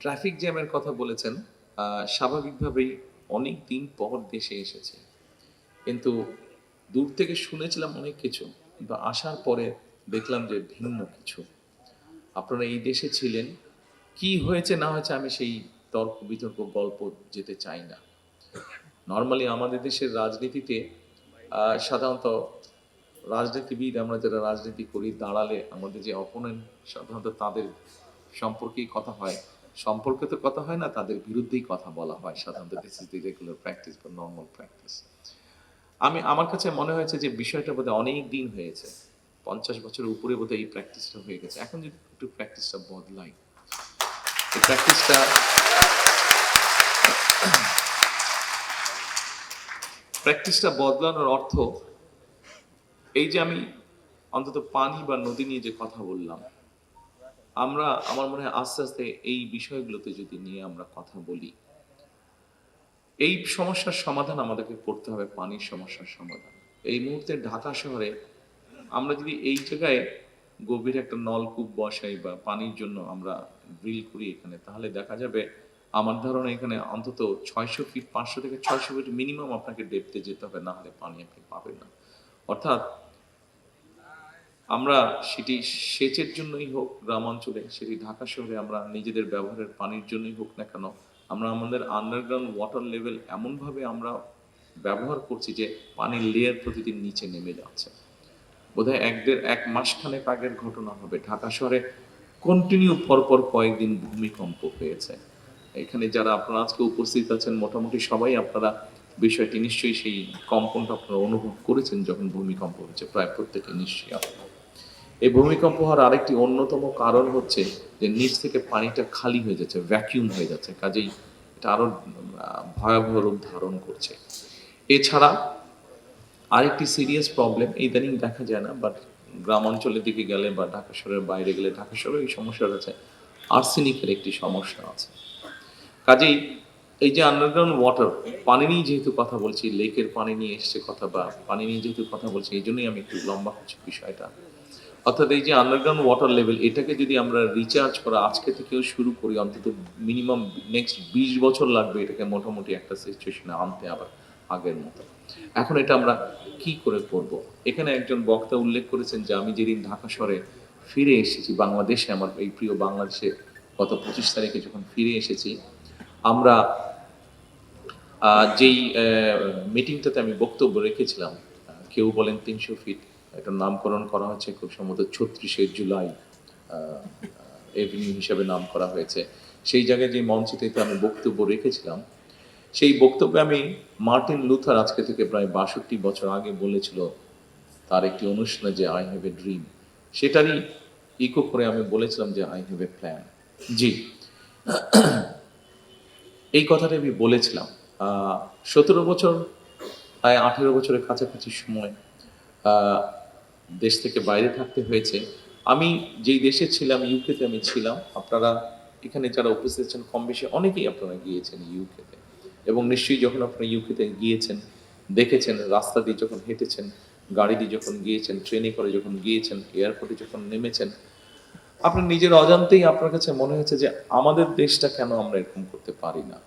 Traffic জ্যামের কথা বলেছেন। স্বাভাবিকভাবেই অনেক দিন পর দেশে এসেছে। কিন্তু দূর থেকে শুনেছিলাম অনেক কিছু। কিন্তু আসার পরে দেখলাম যে ভিন্ন কিছু। আপনারা এই দেশে ছিলেন। কি হয়েছে না হয়েছে আমি সেই তর্ক-বিতর্ক গল্প যেতে চাই না। নরমালি আমাদের দেশের রাজনীতিতে সাধারণত রাজনীতিবিদ আমরা যারা রাজনীতি করি দাঁড়ালে আমাদের যে অপোনেন্ট সাধারণত তাদের সম্পর্কেই কথা হয়। সম্পর্কে তো কথা হয় না, তাদের বিরুদ্ধেই কথা বলা হয় সাধারণত। This is the regular practice বা নরমাল প্র্যাকটিস। আমার কাছে মনে হয়েছে যে বিষয়টা বোধহয় অনেক দিন হয়েছে। ৫০ বছরের উপরে বোধহয় এই প্র্যাকটিসটা হয়ে গেছে। এখন যদি একটু প্র্যাকটিসটা বদলাই। এই প্র্যাকটিসটা বদলানোর অর্থ এই যে আমি অন্তত পানি বা নদী নিয়ে যে কথা বললাম, আমার মনে হয় আস্তে আস্তে এই বিষয়গুলোতে যদি নিয়ে আমরা কথা বলি, এই সমস্যার সমাধান আমাদেরকে করতে হবে, পানির সমস্যার সমাধান। এই মুহূর্তে ঢাকা শহরে আমরা যদি এই জায়গায় গভীর একটা নলকূপ বসাই বা পানির জন্য আমরা ড্রিল করি এখানে, তাহলে দেখা যাবে আমার ধারণা এখানে অন্তত ৬০০ ফিট, ৫০০ থেকে ৬০০ ফিট মিনিমাম আপনাকে ডেপথে যেতে হবে, না হলে পানি আপনি পাবেন না। অর্থাৎ আমরা সেটি সেচের জন্যই হোক গ্রামাঞ্চলে, সেটি ঢাকা শহরে আমরা নিজেদের ব্যবহারের পানির জন্যই হোক না কেন, আমরা আমাদের আন্ডারগ্রাউন্ড ওয়াটার লেভেল এমনভাবে আমরা ব্যবহার করছি যে পানির লেয়ার প্রতিদিন নিচে নেমে যাচ্ছে। বোধহয় ১ মাসখানেক আগের ঘটনা হবে, ঢাকা শহরে কন্টিনিউ পরপর কয়েকদিন ভূমিকম্প হয়েছে। এখানে যারা আপনারা আজকে উপস্থিত আছেন মোটামুটি সবাই আপনারা বিষয়টি নিশ্চয়ই সেই কম্পনটা আপনারা অনুভব করেছেন যখন ভূমিকম্প হয়েছে, প্রায় প্রত্যেকে নিশ্চয়ই আপনারা। এই ভূমিকম্প হওয়ার আরেকটি অন্যতম কারণ হচ্ছে যে নিচ থেকে পানিটা খালি হয়ে যাচ্ছে, ভ্যাকিউম হয়ে যাচ্ছে, কাজেই এটা আরো ভয়াবহ রূপ ধারণ করছে। এছাড়া আরেকটি সিরিয়াস প্রবলেম ইদানিং দেখা যায় না, বাট গ্রাম অঞ্চলের দিকে গেলে বা ঢাকা শহরের বাইরে গেলে, ঢাকা শহরে এই সমস্যাটা আছে, আর্সেনিকের একটি সমস্যা আছে। কাজেই এই যে আন্ডারগ্রাউন্ড ওয়াটার, পানি নিয়ে যেহেতু কথা বলছি, লেকের পানি নিয়ে এসছে কথা বা পানি নিয়ে যেহেতু কথা বলছি, এই জন্যই আমি একটু লম্বা করছি বিষয়টা। অর্থাৎ এই যে আন্ডারগ্রাউন্ড ওয়াটার লেভেল, এটাকে যদি আমরা রিচার্জ করা আজকে থেকেও শুরু করি, অন্তত মিনিমাম নেক্সট ২০ বছর লাগবে এটাকে মোটামুটি একটা সিচুয়েশনে আনতে আবার আগের মতো। এখন এটা আমরা কি করে করব? এখানে একজন বক্তা উল্লেখ করেছেন যে আমি যেদিন ঢাকা শহরে ফিরে এসেছি বাংলাদেশে, আমার এই প্রিয় বাংলাদেশে গত ২৫ তারিখে যখন ফিরে এসেছি, আমরা যেই মিটিংটাতে আমি বক্তব্য রেখেছিলাম, কেউ বলেন ৩০০ ফিট, এটার নামকরণ করা হয়েছে খুব সম্ভবত ৩৬শে জুলাই এভিনিউ হিসেবে নাম করা হয়েছে। সেই জায়গায় যে মঞ্চটিতে আমি বক্তব্য রেখেছিলাম, সেই বক্তব্যে আমি মার্টিন লুথার আজকে থেকে প্রায় ৬২ বছর আগে বলেছিল তার একটি অনুষ্ঠানে যে আই হ্যাভ এ ড্রিম, সেটারই ইকো করে আমি বলেছিলাম যে আই হ্যাভ এ প্ল্যান। জি, এই কথাটা আমি বলেছিলাম। ১৭ বছর, প্রায় ১৮ বছরের কাছাকাছি সময় দেশ থেকে বাইরে থাকতে হয়েছে। আমি যেই দেশে ছিলাম, ইউকেতে আমি ছিলাম। আপনারা এখানে যারা উপস্থিত আছেন কম বেশি অনেকেই আপনারা গিয়েছেন ইউকেতে, এবং নিশ্চয়ই যখন আপনারা ইউকেতে গিয়েছেন, দেখেছেন রাস্তা দিয়ে যখন হেঁটেছেন, গাড়ি দিয়ে যখন গিয়েছেন, ট্রেনে করে যখন গিয়েছেন, এয়ারপোর্টে যখন নেমেছেন, আপনার নিজের অজান্তেই আপনার কাছে মনে হয়েছে যে আমাদের দেশটা কেন আমরা এরকম করতে পারি না।